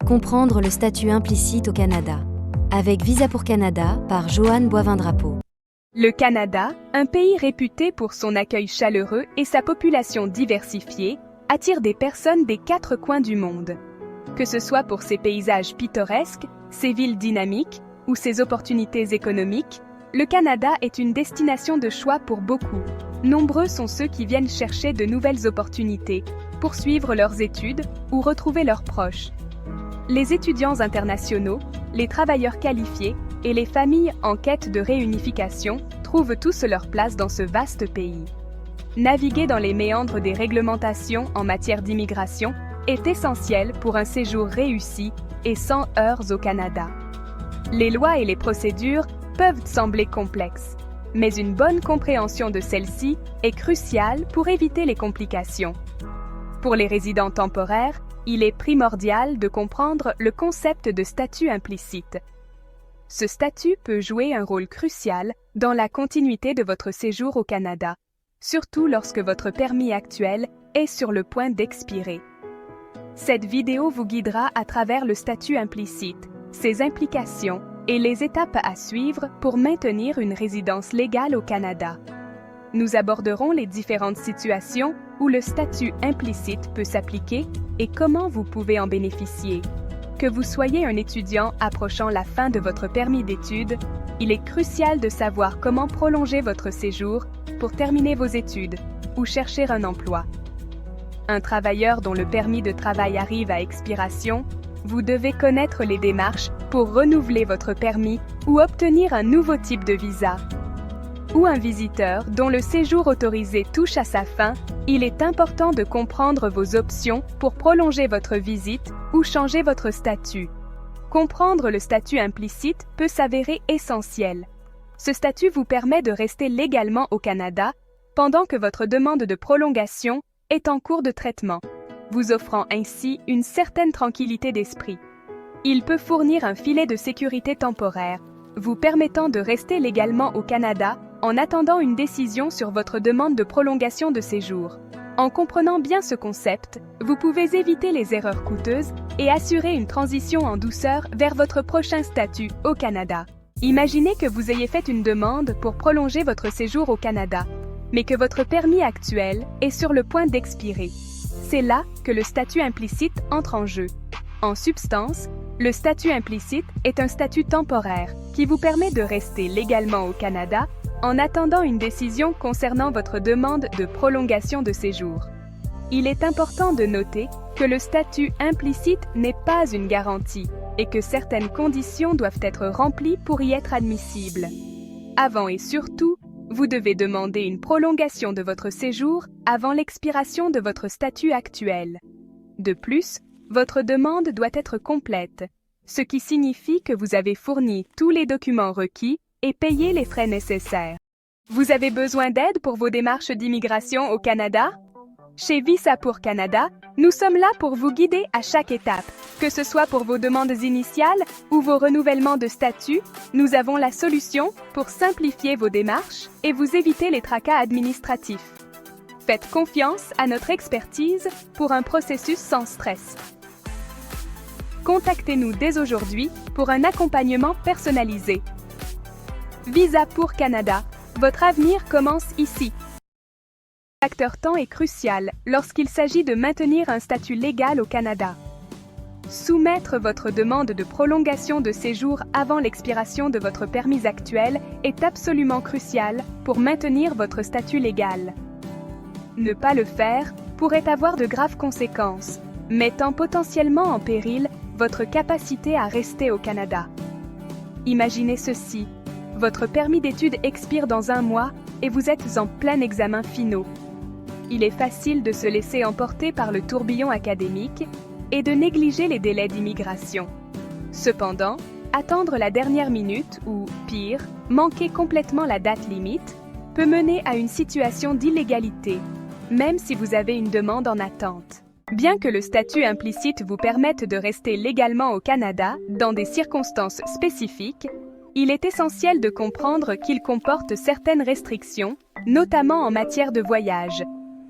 Comprendre le statut implicite au Canada. Avec Visa pour Canada, par Joanne Boivin-Drapeau. Le Canada, un pays réputé pour son accueil chaleureux et sa population diversifiée, attire des personnes des 4 coins du monde. Que ce soit pour ses paysages pittoresques, ses villes dynamiques ou ses opportunités économiques, le Canada est une destination de choix pour beaucoup. Nombreux sont ceux qui viennent chercher de nouvelles opportunités, poursuivre leurs études ou retrouver leurs proches. Les étudiants internationaux, les travailleurs qualifiés et les familles en quête de réunification trouvent tous leur place dans ce vaste pays. Naviguer dans les méandres des réglementations en matière d'immigration est essentiel pour un séjour réussi et sans heurts au Canada. Les lois et les procédures peuvent sembler complexes, mais une bonne compréhension de celles-ci est cruciale pour éviter les complications. Pour les résidents temporaires, il est primordial de comprendre le concept de statut implicite. Ce statut peut jouer un rôle crucial dans la continuité de votre séjour au Canada, surtout lorsque votre permis actuel est sur le point d'expirer. Cette vidéo vous guidera à travers le statut implicite, ses implications et les étapes à suivre pour maintenir une résidence légale au Canada. Nous aborderons les différentes situations où le statut implicite peut s'appliquer et comment vous pouvez en bénéficier. Que vous soyez un étudiant approchant la fin de votre permis d'études, il est crucial de savoir comment prolonger votre séjour pour terminer vos études ou chercher un emploi. Un travailleur dont le permis de travail arrive à expiration, vous devez connaître les démarches pour renouveler votre permis ou obtenir un nouveau type de visa. Ou un visiteur dont le séjour autorisé touche à sa fin, il est important de comprendre vos options pour prolonger votre visite ou changer votre statut. Comprendre le statut implicite peut s'avérer essentiel. Ce statut vous permet de rester légalement au Canada pendant que votre demande de prolongation est en cours de traitement, vous offrant ainsi une certaine tranquillité d'esprit. Il peut fournir un filet de sécurité temporaire, vous permettant de rester légalement au Canada en attendant une décision sur votre demande de prolongation de séjour. En comprenant bien ce concept, vous pouvez éviter les erreurs coûteuses et assurer une transition en douceur vers votre prochain statut au Canada. Imaginez que vous ayez fait une demande pour prolonger votre séjour au Canada, mais que votre permis actuel est sur le point d'expirer. C'est là que le statut implicite entre en jeu. En substance, le statut implicite est un statut temporaire qui vous permet de rester légalement au Canada en attendant une décision concernant votre demande de prolongation de séjour. Il est important de noter que le statut implicite n'est pas une garantie et que certaines conditions doivent être remplies pour y être admissibles. Avant et surtout, vous devez demander une prolongation de votre séjour avant l'expiration de votre statut actuel. De plus, votre demande doit être complète, ce qui signifie que vous avez fourni tous les documents requis et payé les frais nécessaires. Vous avez besoin d'aide pour vos démarches d'immigration au Canada? Chez Visa pour Canada, nous sommes là pour vous guider à chaque étape. Que ce soit pour vos demandes initiales ou vos renouvellements de statut, nous avons la solution pour simplifier vos démarches et vous éviter les tracas administratifs. Faites confiance à notre expertise pour un processus sans stress. Contactez-nous dès aujourd'hui pour un accompagnement personnalisé. Visa pour Canada, votre avenir commence ici. Le facteur temps est crucial lorsqu'il s'agit de maintenir un statut légal au Canada. Soumettre votre demande de prolongation de séjour avant l'expiration de votre permis actuel est absolument crucial pour maintenir votre statut légal. Ne pas le faire pourrait avoir de graves conséquences, mettant potentiellement en péril votre capacité à rester au Canada. Imaginez ceci. Votre permis d'études expire dans 1 mois et vous êtes en plein examen finaux. Il est facile de se laisser emporter par le tourbillon académique et de négliger les délais d'immigration. Cependant, attendre la dernière minute ou, pire, manquer complètement la date limite peut mener à une situation d'illégalité, même si vous avez une demande en attente. Bien que le statut implicite vous permette de rester légalement au Canada dans des circonstances spécifiques, il est essentiel de comprendre qu'il comporte certaines restrictions, notamment en matière de voyage.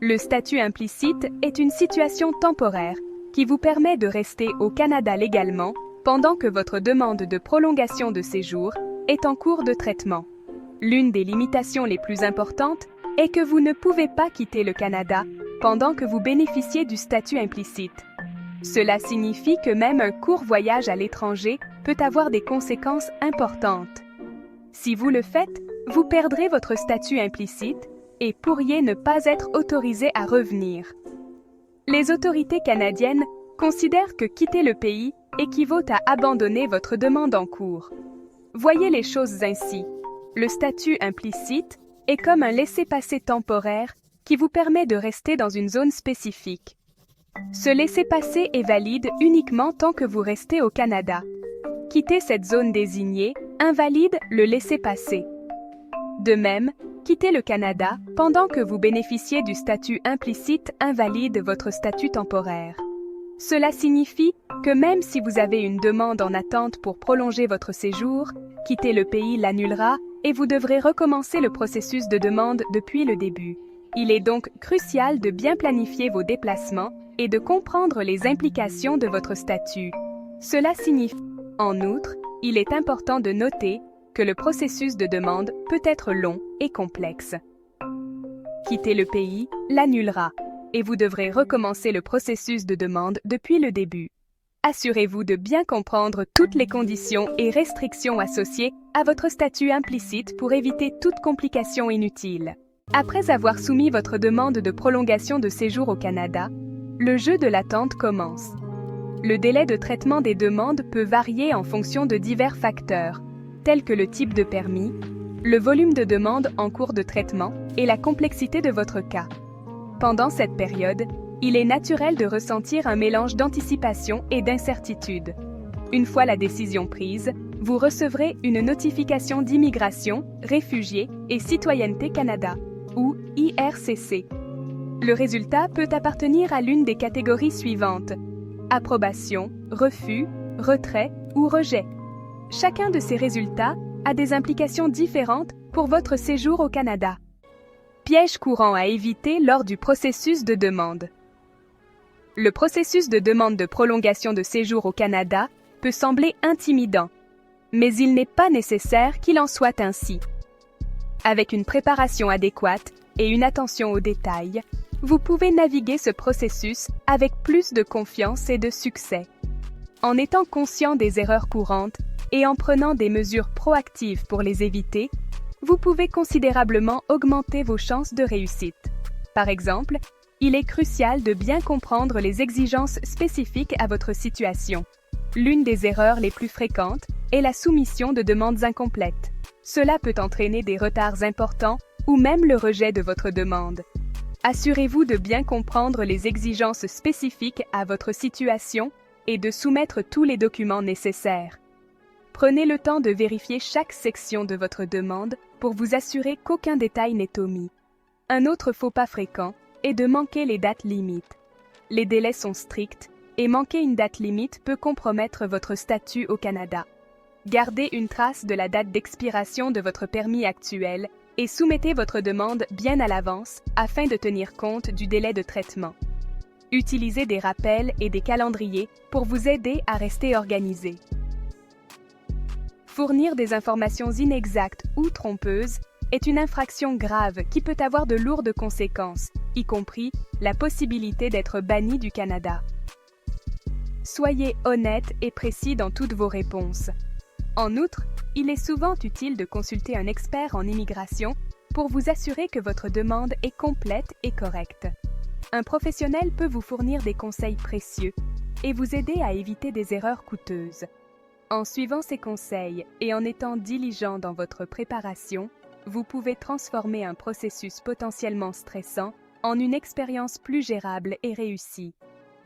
Le statut implicite est une situation temporaire qui vous permet de rester au Canada légalement pendant que votre demande de prolongation de séjour est en cours de traitement. L'une des limitations les plus importantes est que vous ne pouvez pas quitter le Canada pendant que vous bénéficiez du statut implicite. Cela signifie que même un court voyage à l'étranger peut avoir des conséquences importantes. Si vous le faites, vous perdrez votre statut implicite et pourriez ne pas être autorisé à revenir. Les autorités canadiennes considèrent que quitter le pays équivaut à abandonner votre demande en cours. Voyez les choses ainsi. Le statut implicite est comme un laissez-passer temporaire qui vous permet de rester dans une zone spécifique. Ce laissez-passer est valide uniquement tant que vous restez au Canada. Quitter cette zone désignée invalide le laissez-passer. De même, quitter le Canada pendant que vous bénéficiez du statut implicite invalide votre statut temporaire. Cela signifie que même si vous avez une demande en attente pour prolonger votre séjour, quitter le pays l'annulera et vous devrez recommencer le processus de demande depuis le début. Il est donc crucial de bien planifier vos déplacements et de comprendre les implications de votre statut. Cela signifie, en outre, il est important de noter que le processus de demande peut être long et complexe. Quitter le pays l'annulera et vous devrez recommencer le processus de demande depuis le début. Assurez-vous de bien comprendre toutes les conditions et restrictions associées à votre statut implicite pour éviter toute complication inutile. Après avoir soumis votre demande de prolongation de séjour au Canada, le jeu de l'attente commence. Le délai de traitement des demandes peut varier en fonction de divers facteurs, tels que le type de permis, le volume de demandes en cours de traitement et la complexité de votre cas. Pendant cette période, il est naturel de ressentir un mélange d'anticipation et d'incertitude. Une fois la décision prise, vous recevrez une notification d'immigration, réfugiés et citoyenneté Canada, ou IRCC. Le résultat peut appartenir à l'une des catégories suivantes: approbation, refus, retrait ou rejet. Chacun de ces résultats a des implications différentes pour votre séjour au Canada. Piège courant à éviter lors du processus de demande. Le processus de demande de prolongation de séjour au Canada peut sembler intimidant, mais il n'est pas nécessaire qu'il en soit ainsi. Avec une préparation adéquate et une attention aux détails, vous pouvez naviguer ce processus avec plus de confiance et de succès. En étant conscient des erreurs courantes et en prenant des mesures proactives pour les éviter, vous pouvez considérablement augmenter vos chances de réussite. Par exemple, il est crucial de bien comprendre les exigences spécifiques à votre situation. L'une des erreurs les plus fréquentes est la soumission de demandes incomplètes. Cela peut entraîner des retards importants ou même le rejet de votre demande. Assurez-vous de bien comprendre les exigences spécifiques à votre situation et de soumettre tous les documents nécessaires. Prenez le temps de vérifier chaque section de votre demande pour vous assurer qu'aucun détail n'est omis. Un autre faux pas fréquent est de manquer les dates limites. Les délais sont stricts et manquer une date limite peut compromettre votre statut au Canada. Gardez une trace de la date d'expiration de votre permis actuel et soumettez votre demande bien à l'avance afin de tenir compte du délai de traitement. Utilisez des rappels et des calendriers pour vous aider à rester organisé. Fournir des informations inexactes ou trompeuses est une infraction grave qui peut avoir de lourdes conséquences, y compris la possibilité d'être banni du Canada. Soyez honnête et précis dans toutes vos réponses. En outre, il est souvent utile de consulter un expert en immigration pour vous assurer que votre demande est complète et correcte. Un professionnel peut vous fournir des conseils précieux et vous aider à éviter des erreurs coûteuses. En suivant ces conseils et en étant diligent dans votre préparation, vous pouvez transformer un processus potentiellement stressant en une expérience plus gérable et réussie.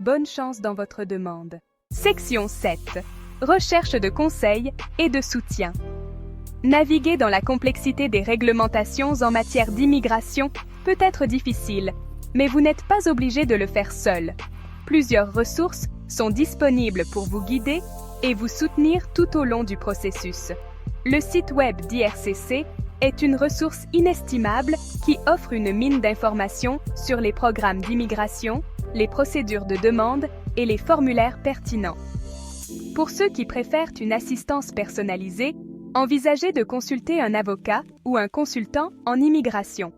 Bonne chance dans votre demande. Section 7. Recherche de conseils et de soutien. Naviguer dans la complexité des réglementations en matière d'immigration peut être difficile, mais vous n'êtes pas obligé de le faire seul. Plusieurs ressources sont disponibles pour vous guider et vous soutenir tout au long du processus. Le site web d'IRCC est une ressource inestimable qui offre une mine d'informations sur les programmes d'immigration, les procédures de demande et les formulaires pertinents. Pour ceux qui préfèrent une assistance personnalisée, envisagez de consulter un avocat ou un consultant en immigration.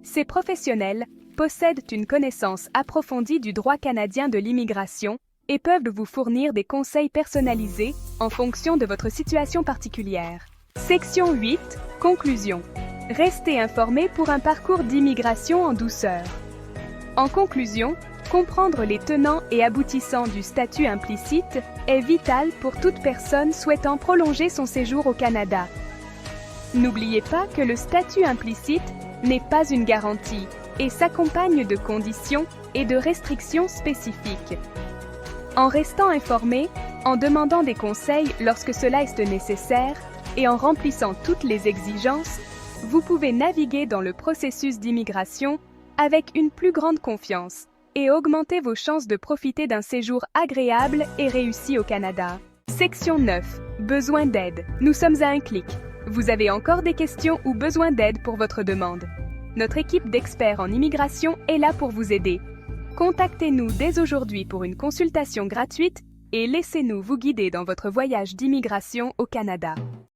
Ces professionnels possèdent une connaissance approfondie du droit canadien de l'immigration et peuvent vous fournir des conseils personnalisés en fonction de votre situation particulière. Section 8. Conclusion. Restez informé pour un parcours d'immigration en douceur. En conclusion, comprendre les tenants et aboutissants du statut implicite est vital pour toute personne souhaitant prolonger son séjour au Canada. N'oubliez pas que le statut implicite n'est pas une garantie et s'accompagne de conditions et de restrictions spécifiques. En restant informé, en demandant des conseils lorsque cela est nécessaire et en remplissant toutes les exigences, vous pouvez naviguer dans le processus d'immigration avec une plus grande confiance et augmenter vos chances de profiter d'un séjour agréable et réussi au Canada. Section 9. Besoin d'aide. Nous sommes à un clic. Vous avez encore des questions ou besoin d'aide pour votre demande. Notre équipe d'experts en immigration est là pour vous aider. Contactez-nous dès aujourd'hui pour une consultation gratuite et laissez-nous vous guider dans votre voyage d'immigration au Canada.